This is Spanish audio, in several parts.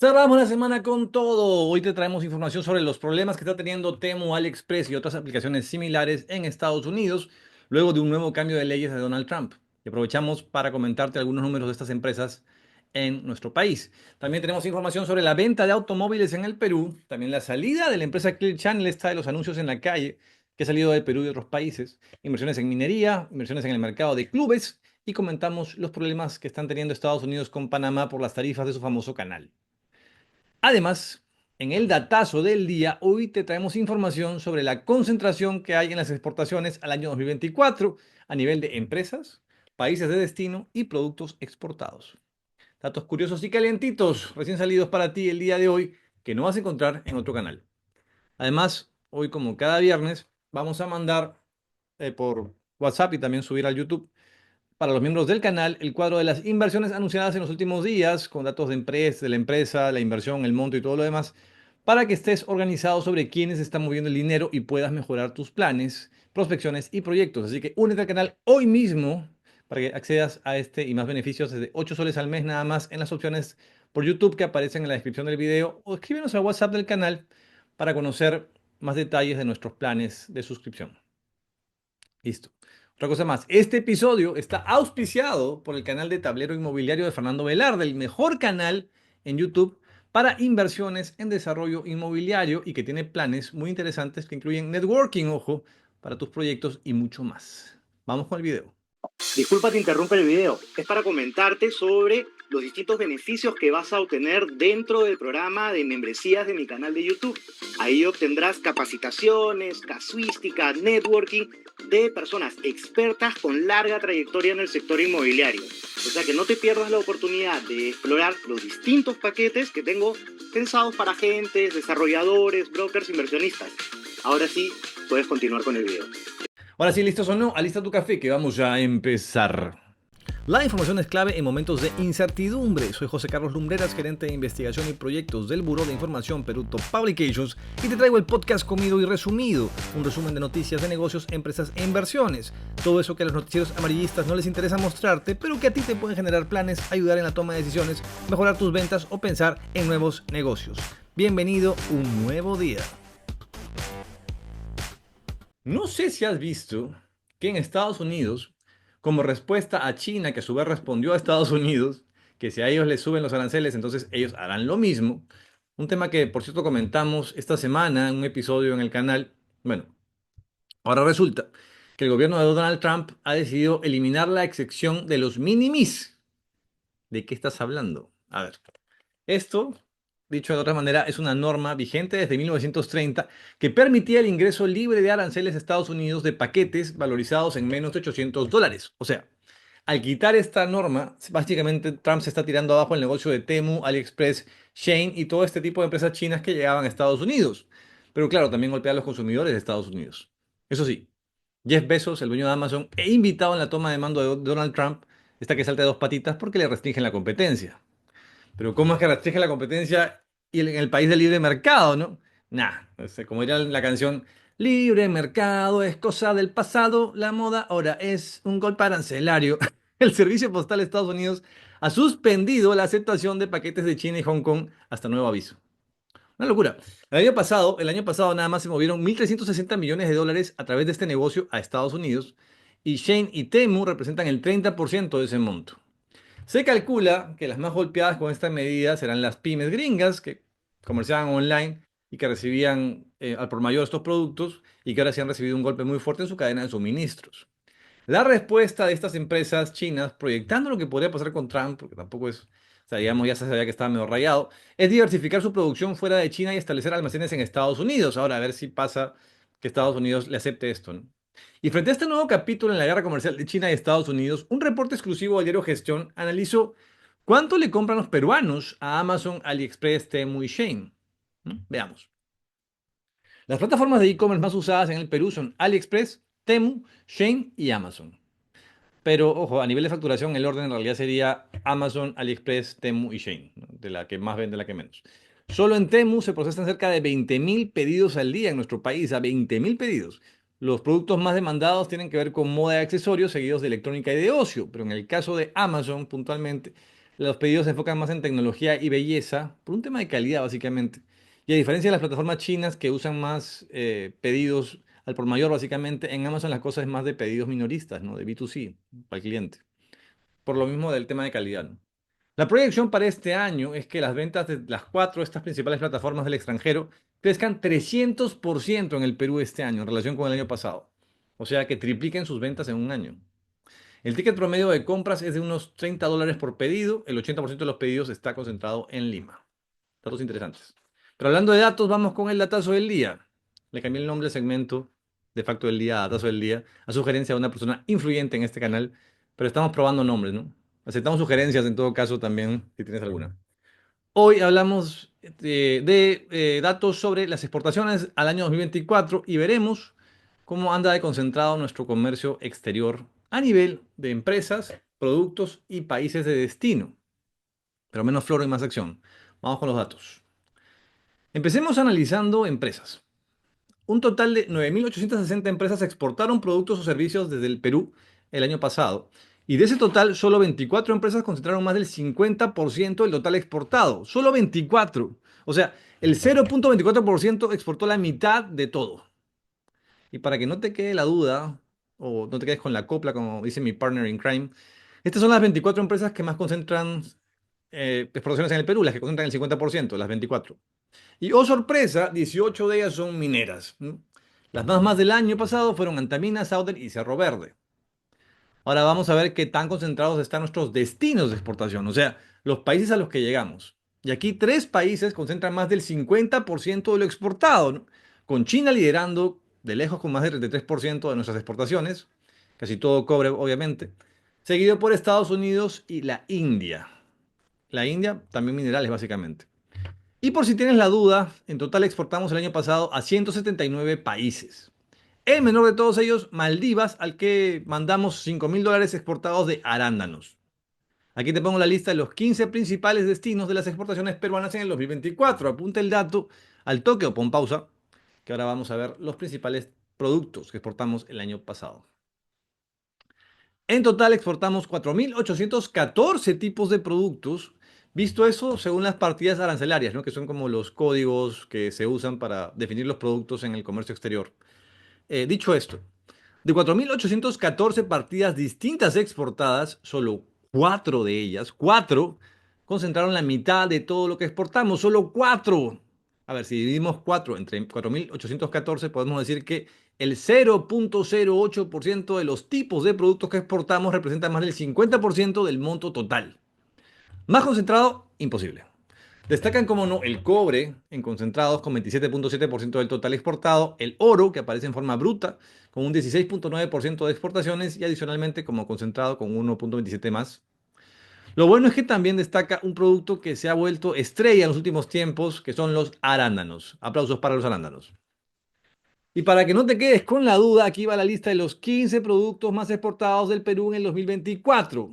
Cerramos la semana con todo. Hoy te traemos información sobre los problemas que está teniendo Temu, AliExpress y otras aplicaciones similares en Estados Unidos, luego de un nuevo cambio de leyes de Donald Trump. Y aprovechamos para comentarte algunos números de estas empresas en nuestro país. También tenemos información sobre la venta de automóviles en el Perú, también la salida de la empresa Clear Channel, esta de los anuncios en la calle, que ha salido del Perú y de otros países, inversiones en minería, inversiones en el mercado de clubes, y comentamos los problemas que están teniendo Estados Unidos con Panamá por las tarifas de su famoso canal. Además, en el datazo del día, hoy te traemos información sobre la concentración que hay en las exportaciones al año 2024 a nivel de empresas, países de destino y productos exportados. Datos curiosos y calientitos recién salidos para ti el día de hoy que no vas a encontrar en otro canal. Además, hoy como cada viernes, vamos a mandar por WhatsApp y también subir al YouTube para los miembros del canal el cuadro de las inversiones anunciadas en los últimos días, con datos de la empresa, la inversión, el monto y todo lo demás, para que estés organizado sobre quiénes están moviendo el dinero y puedas mejorar tus planes, prospecciones y proyectos. Así que únete al canal hoy mismo para que accedas a este y más beneficios desde 8 soles al mes nada más en las opciones por YouTube que aparecen en la descripción del video o escríbenos al WhatsApp del canal para conocer más detalles de nuestros planes de suscripción. Listo. Otra cosa más, este episodio está auspiciado por el canal de Tablero Inmobiliario de Fernando Velarde, el mejor canal en YouTube para inversiones en desarrollo inmobiliario y que tiene planes muy interesantes que incluyen networking, ojo, para tus proyectos y mucho más. Vamos con el video. Disculpa, te interrumpo el video. Es para comentarte sobre los distintos beneficios que vas a obtener dentro del programa de membresías de mi canal de YouTube. Ahí obtendrás capacitaciones, casuística, networking de personas expertas con larga trayectoria en el sector inmobiliario. O sea que no te pierdas la oportunidad de explorar los distintos paquetes que tengo pensados para agentes, desarrolladores, brokers, inversionistas. Ahora sí, puedes continuar con el video. Ahora sí, ¿listos o no? Alista tu café que vamos a empezar. La información es clave en momentos de incertidumbre. Soy José Carlos Lumbreras, gerente de investigación y proyectos del Buró de Información Perú Top Publications, y te traigo el podcast comido y resumido, un resumen de noticias de negocios, empresas e inversiones. Todo eso que a los noticieros amarillistas no les interesa mostrarte, pero que a ti te pueden generar planes, ayudar en la toma de decisiones, mejorar tus ventas o pensar en nuevos negocios. Bienvenido un nuevo día. No sé si has visto que en Estados Unidos, como respuesta a China, que a su vez respondió a Estados Unidos, que si a ellos les suben los aranceles, entonces ellos harán lo mismo. Un tema que, por cierto, comentamos esta semana en un episodio en el canal. Bueno, ahora resulta que el gobierno de Donald Trump ha decidido eliminar la excepción de los minimis. ¿De qué estás hablando? A ver. Esto, dicho de otra manera, es una norma vigente desde 1930 que permitía el ingreso libre de aranceles a Estados Unidos de paquetes valorizados en menos de $800. O sea, al quitar esta norma, básicamente Trump se está tirando abajo el negocio de Temu, AliExpress, Shein y todo este tipo de empresas chinas que llegaban a Estados Unidos. Pero claro, también golpea a los consumidores de Estados Unidos. Eso sí, Jeff Bezos, el dueño de Amazon, e invitado en la toma de mando de Donald Trump, está que salta de dos patitas porque le restringen la competencia. Pero ¿cómo es que restringe la competencia y en el país del libre mercado, no? Nah, o sea, como diría la canción, libre mercado es cosa del pasado, la moda ahora es un golpe arancelario. El Servicio Postal de Estados Unidos ha suspendido la aceptación de paquetes de China y Hong Kong hasta nuevo aviso. Una locura. El año pasado nada más se movieron 1.360 millones de dólares a través de este negocio a Estados Unidos y Shein y Temu representan el 30% de ese monto. Se calcula que las más golpeadas con esta medida serán las pymes gringas que comerciaban online y que recibían al por mayor estos productos y que ahora sí han recibido un golpe muy fuerte en su cadena de suministros. La respuesta de estas empresas chinas, proyectando lo que podría pasar con Trump, porque tampoco es, o sea, digamos, ya se sabía que estaba medio rayado, es diversificar su producción fuera de China y establecer almacenes en Estados Unidos. Ahora, a ver si pasa que Estados Unidos le acepte esto, ¿no? Y frente a este nuevo capítulo en la guerra comercial de China y Estados Unidos, un reporte exclusivo del diario Gestión analizó cuánto le compran los peruanos a Amazon, AliExpress, Temu y Shein. ¿No? Veamos. Las plataformas de e-commerce más usadas en el Perú son AliExpress, Temu, Shein y Amazon. Pero, ojo, a nivel de facturación, el orden en realidad sería Amazon, AliExpress, Temu y Shein, ¿no? De la que más vende, la que menos. Solo en Temu se procesan cerca de 20.000 pedidos al día en nuestro país, a 20.000 pedidos. Los productos más demandados tienen que ver con moda y accesorios, seguidos de electrónica y de ocio, pero en el caso de Amazon, puntualmente, Los pedidos se enfocan más en tecnología y belleza, por un tema de calidad básicamente. Y a diferencia de las plataformas chinas que usan más pedidos al por mayor, básicamente, en Amazon las cosas es más de pedidos minoristas, ¿no? De B2C, para el cliente. Por lo mismo del tema de calidad, ¿no? La proyección para este año es que las ventas de las cuatro, estas principales plataformas del extranjero, crezcan 300% en el Perú este año en relación con el año pasado. O sea, que tripliquen sus ventas en un año. El ticket promedio de compras es de unos $30 por pedido. El 80% de los pedidos está concentrado en Lima. Datos interesantes. Pero hablando de datos, vamos con el datazo del día. Le cambié el nombre al segmento de facto del día a datazo del día, a sugerencia de una persona influyente en este canal, pero estamos probando nombres, ¿no? Aceptamos sugerencias en todo caso también, si tienes alguna. Hoy hablamos de datos sobre las exportaciones al año 2024 y veremos cómo anda de concentrado nuestro comercio exterior a nivel de empresas, productos y países de destino. Pero menos floro y más acción. Vamos con los datos. Empecemos analizando empresas. Un total de 9.860 empresas exportaron productos o servicios desde el Perú el año pasado. Y de ese total, solo 24 empresas concentraron más del 50% del total exportado. Solo 24. O sea, el 0.24% exportó la mitad de todo. Y para que no te quede la duda, o no te quedes con la copla, como dice mi partner in crime, estas son las 24 empresas que más concentran exportaciones en el Perú, las que concentran el 50%, las 24. Y oh sorpresa, 18 de ellas son mineras. Las más del año pasado fueron Antamina, Southern y Cerro Verde. Ahora vamos a ver qué tan concentrados están nuestros destinos de exportación, o sea, los países a los que llegamos. Y aquí tres países concentran más del 50% de lo exportado, ¿no? Con China liderando de lejos con más del 33% de nuestras exportaciones, casi todo cobre obviamente, seguido por Estados Unidos y la India. La India también minerales básicamente. Y por si tienes la duda, en total exportamos el año pasado a 179 países. El menor de todos ellos, Maldivas, al que mandamos $5.000 exportados de arándanos. Aquí te pongo la lista de los 15 principales destinos de las exportaciones peruanas en el 2024. Apunta el dato al toque o pon pausa, que ahora vamos a ver los principales productos que exportamos el año pasado. En total exportamos 4.814 tipos de productos. Visto eso, según las partidas arancelarias, ¿no? Que son como los códigos que se usan para definir los productos en el comercio exterior. Dicho esto, de 4.814 partidas distintas exportadas, solo 4 de ellas, 4, concentraron la mitad de todo lo que exportamos, solo 4. A ver, si dividimos 4 entre 4.814, podemos decir que el 0.08% de los tipos de productos que exportamos representa más del 50% del monto total. Más concentrado, imposible. Destacan, como no, el cobre en concentrados con 27.7% del total exportado, el oro, que aparece en forma bruta, con un 16.9% de exportaciones y adicionalmente como concentrado con 1.27 más. Lo bueno es que también destaca un producto que se ha vuelto estrella en los últimos tiempos, que son los arándanos. Aplausos para los arándanos. Y para que no te quedes con la duda, aquí va la lista de los 15 productos más exportados del Perú en el 2024.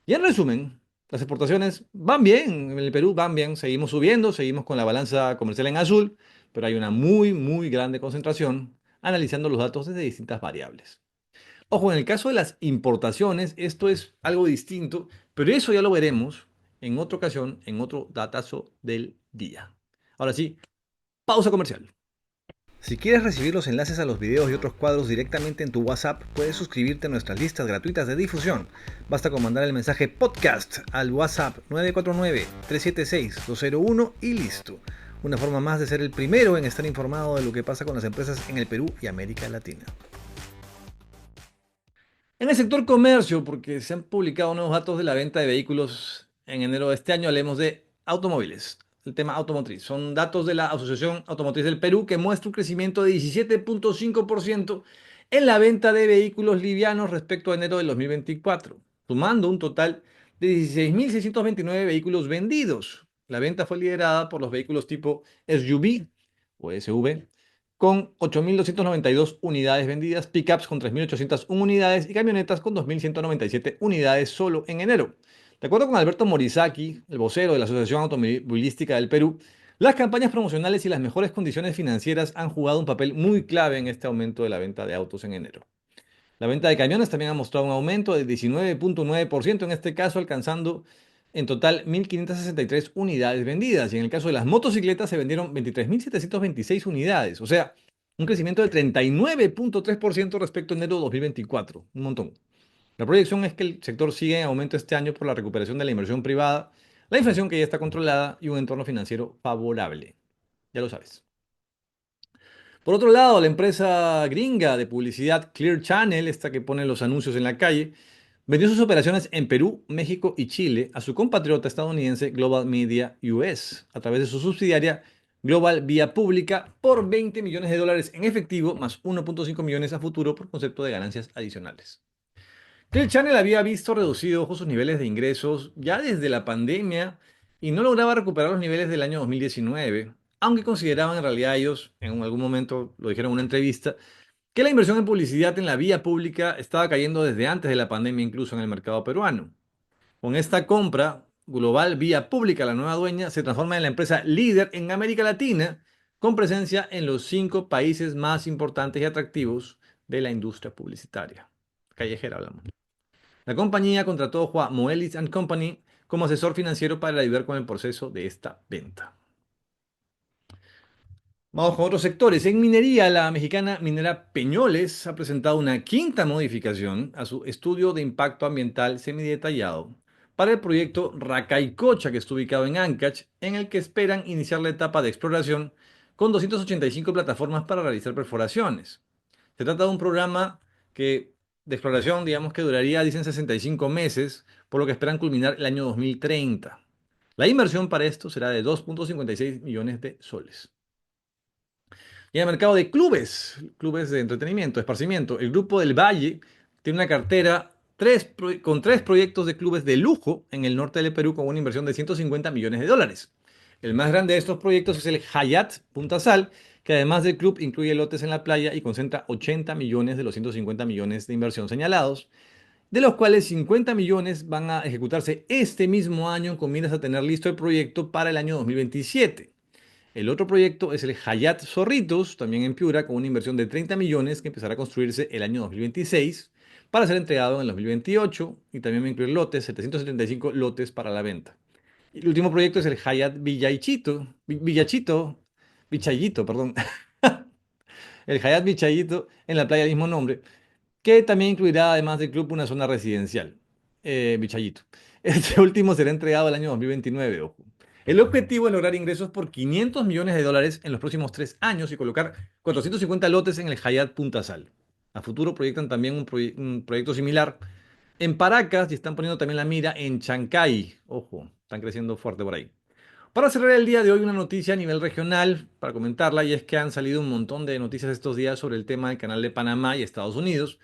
Y en resumen, las exportaciones van bien, en el Perú van bien, seguimos subiendo, seguimos con la balanza comercial en azul, pero hay una muy grande concentración analizando los datos desde distintas variables. Ojo, en el caso de las importaciones, esto es algo distinto, pero eso ya lo veremos en otra ocasión, en otro datazo del día. Ahora sí, pausa comercial. Si quieres recibir los enlaces a los videos y otros cuadros directamente en tu WhatsApp, puedes suscribirte a nuestras listas gratuitas de difusión. Basta con mandar el mensaje podcast al WhatsApp 949-376-201 y listo. Una forma más de ser el primero en estar informado de lo que pasa con las empresas en el Perú y América Latina. En el sector comercio, porque se han publicado nuevos datos de la venta de vehículos en enero de este año, hablemos de automóviles, el tema automotriz. Son datos de la Asociación Automotriz del Perú que muestra un crecimiento de 17.5% en la venta de vehículos livianos respecto a enero del 2024, sumando un total de 16.629 vehículos vendidos. La venta fue liderada por los vehículos tipo SUV o SV, con 8.292 unidades vendidas, pickups con 3.801 unidades y camionetas con 2.197 unidades solo en enero. De acuerdo con Alberto Morizaki, el vocero de la Asociación Automovilística del Perú, las campañas promocionales y las mejores condiciones financieras han jugado un papel muy clave en este aumento de la venta de autos en enero. La venta de camiones también ha mostrado un aumento de 19.9%, en este caso alcanzando En total, 1.563 unidades vendidas. Y en el caso de las motocicletas se vendieron 23.726 unidades. O sea, un crecimiento del 39.3% respecto a enero de 2024. Un montón. La proyección es que el sector sigue en aumento este año por la recuperación de la inversión privada, la inflación que ya está controlada y un entorno financiero favorable. Ya lo sabes. Por otro lado, la empresa gringa de publicidad Clear Channel, esta que pone los anuncios en la calle, vendió sus operaciones en Perú, México y Chile a su compatriota estadounidense Global Media US a través de su subsidiaria Global Vía Pública por 20 millones de dólares en efectivo más 1.5 millones a futuro por concepto de ganancias adicionales. Clear Channel había visto reducidos sus niveles de ingresos ya desde la pandemia y no lograba recuperar los niveles del año 2019, aunque consideraban en realidad ellos, en algún momento lo dijeron en una entrevista, que la inversión en publicidad en la vía pública estaba cayendo desde antes de la pandemia incluso en el mercado peruano. Con esta compra, Global Vía Pública, la nueva dueña, se transforma en la empresa líder en América Latina, con presencia en los 5 países más importantes y atractivos de la industria publicitaria. Callejera hablamos. La compañía contrató a Moelis & Company como asesor financiero para ayudar con el proceso de esta venta. Vamos con otros sectores. En minería, la mexicana minera Peñoles ha presentado una quinta modificación a su estudio de impacto ambiental semidetallado para el proyecto Racaycocha, que está ubicado en Ancash, en el que esperan iniciar la etapa de exploración con 285 plataformas para realizar perforaciones. Se trata de un programa de exploración, digamos que duraría, dicen, 65 meses, por lo que esperan culminar el año 2030. La inversión para esto será de 2.56 millones de soles. Y en el mercado de clubes, clubes de entretenimiento, esparcimiento, el Grupo del Valle tiene una cartera con 3 proyectos de clubes de lujo en el norte del Perú con una inversión de 150 millones de dólares. El más grande de estos proyectos es el Hyatt Punta Sal, que además del club incluye lotes en la playa y concentra 80 millones de los 150 millones de inversión señalados, de los cuales 50 millones van a ejecutarse este mismo año con miras a tener listo el proyecto para el año 2027. El otro proyecto es el Hyatt Zorritos, también en Piura, con una inversión de 30 millones que empezará a construirse el año 2026 para ser entregado en el 2028 y también va a incluir lotes, 775 lotes para la venta. Y el último proyecto es el Hyatt Vichayito, perdón, el Hyatt Vichayito en la playa del mismo nombre, que también incluirá además del club una zona residencial, Vichayito. Este último será entregado el año 2029, ojo. El objetivo es lograr ingresos por 500 millones de dólares en los próximos 3 años y colocar 450 lotes en el Hyatt Punta Sal. A futuro proyectan también un proyecto similar en Paracas y están poniendo también la mira en Chancay. Ojo, están creciendo fuerte por ahí. Para cerrar el día de hoy, una noticia a nivel regional para comentarla, y es que han salido un montón de noticias estos días sobre el tema del Canal de Panamá y Estados Unidos,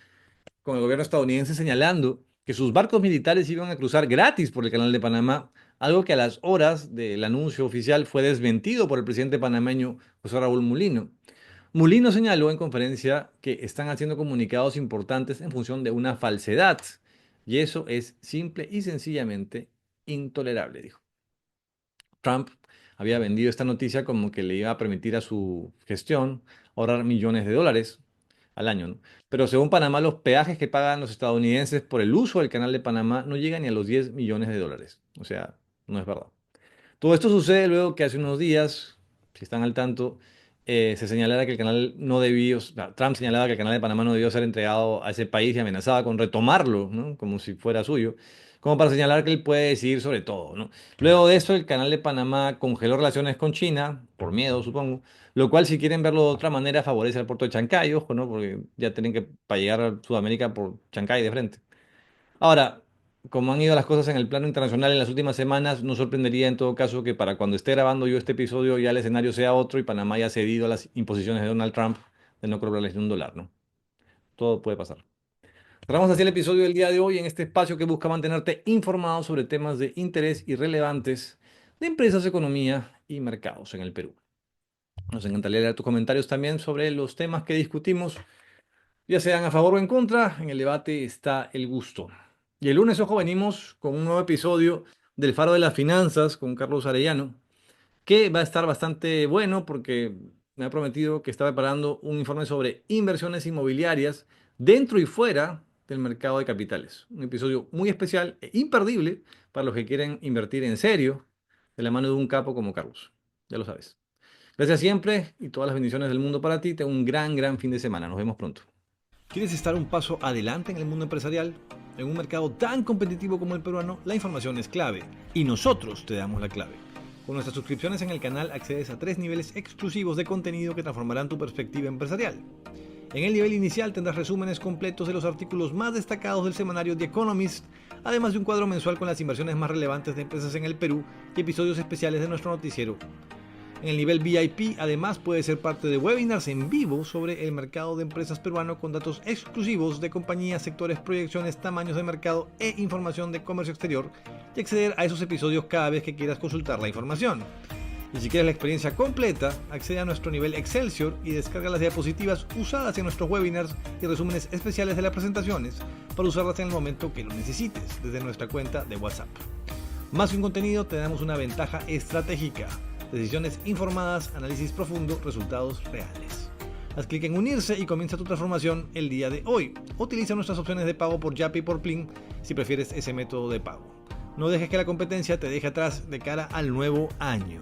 con el gobierno estadounidense señalando que sus barcos militares iban a cruzar gratis por el Canal de Panamá, algo que a las horas del anuncio oficial fue desmentido por el presidente panameño José Raúl Mulino. Mulino señaló en conferencia que están haciendo comunicados importantes en función de una falsedad, y eso es simple y sencillamente intolerable, dijo. Trump había vendido esta noticia como que le iba a permitir a su gestión ahorrar millones de dólares al año, ¿no? Pero según Panamá, los peajes que pagan los estadounidenses por el uso del canal de Panamá no llegan ni a los 10 millones de dólares. O sea, no es verdad. Todo esto sucede luego que hace unos días, si están al tanto, se señalara que el canal no debió, o sea, Trump señalaba que el canal de Panamá no debió ser entregado a ese país y amenazaba con retomarlo, ¿no? Como si fuera suyo, como para señalar que él puede decidir sobre todo, ¿no? Luego de eso, el canal de Panamá congeló relaciones con China, por miedo, supongo, lo cual, si quieren verlo de otra manera, favorece al puerto de Chancay, ojo, ¿no? Porque ya tienen que para llegar a Sudamérica por Chancay de frente. Ahora, como han ido las cosas en el plano internacional en las últimas semanas, no sorprendería en todo caso que para cuando esté grabando yo este episodio ya el escenario sea otro y Panamá haya cedido a las imposiciones de Donald Trump de no cobrarles ni un dólar, ¿no? Todo puede pasar. Cerramos así el episodio del día de hoy en este espacio que busca mantenerte informado sobre temas de interés y relevantes de empresas, economía y mercados en el Perú. Nos encantaría leer tus comentarios también sobre los temas que discutimos, ya sean a favor o en contra, en el debate está el gusto. Y el lunes, ojo, venimos con un nuevo episodio del Faro de las Finanzas con Carlos Arellano, que va a estar bastante bueno porque me ha prometido que está preparando un informe sobre inversiones inmobiliarias dentro y fuera del mercado de capitales. Un episodio muy especial e imperdible para los que quieren invertir en serio de la mano de un capo como Carlos. Ya lo sabes. Gracias siempre y todas las bendiciones del mundo para ti. Ten un gran fin de semana. Nos vemos pronto. ¿Quieres estar un paso adelante en el mundo empresarial? En un mercado tan competitivo como el peruano, la información es clave y nosotros te damos la clave. Con nuestras suscripciones en el canal accedes a 3 niveles exclusivos de contenido que transformarán tu perspectiva empresarial. En el nivel inicial tendrás resúmenes completos de los artículos más destacados del semanario The Economist, además de un cuadro mensual con las inversiones más relevantes de empresas en el Perú y episodios especiales de nuestro noticiero. En el nivel VIP, además, puedes ser parte de webinars en vivo sobre el mercado de empresas peruano con datos exclusivos de compañías, sectores, proyecciones, tamaños de mercado e información de comercio exterior y acceder a esos episodios cada vez que quieras consultar la información. Y si quieres la experiencia completa, accede a nuestro nivel Excelsior y descarga las diapositivas usadas en nuestros webinars y resúmenes especiales de las presentaciones para usarlas en el momento que lo necesites desde nuestra cuenta de WhatsApp. Más que un contenido, te damos una ventaja estratégica. Decisiones informadas, análisis profundo, resultados reales. Haz clic en unirse y comienza tu transformación el día de hoy. Utiliza nuestras opciones de pago por Yape y por Plin si prefieres ese método de pago. No dejes que la competencia te deje atrás de cara al nuevo año.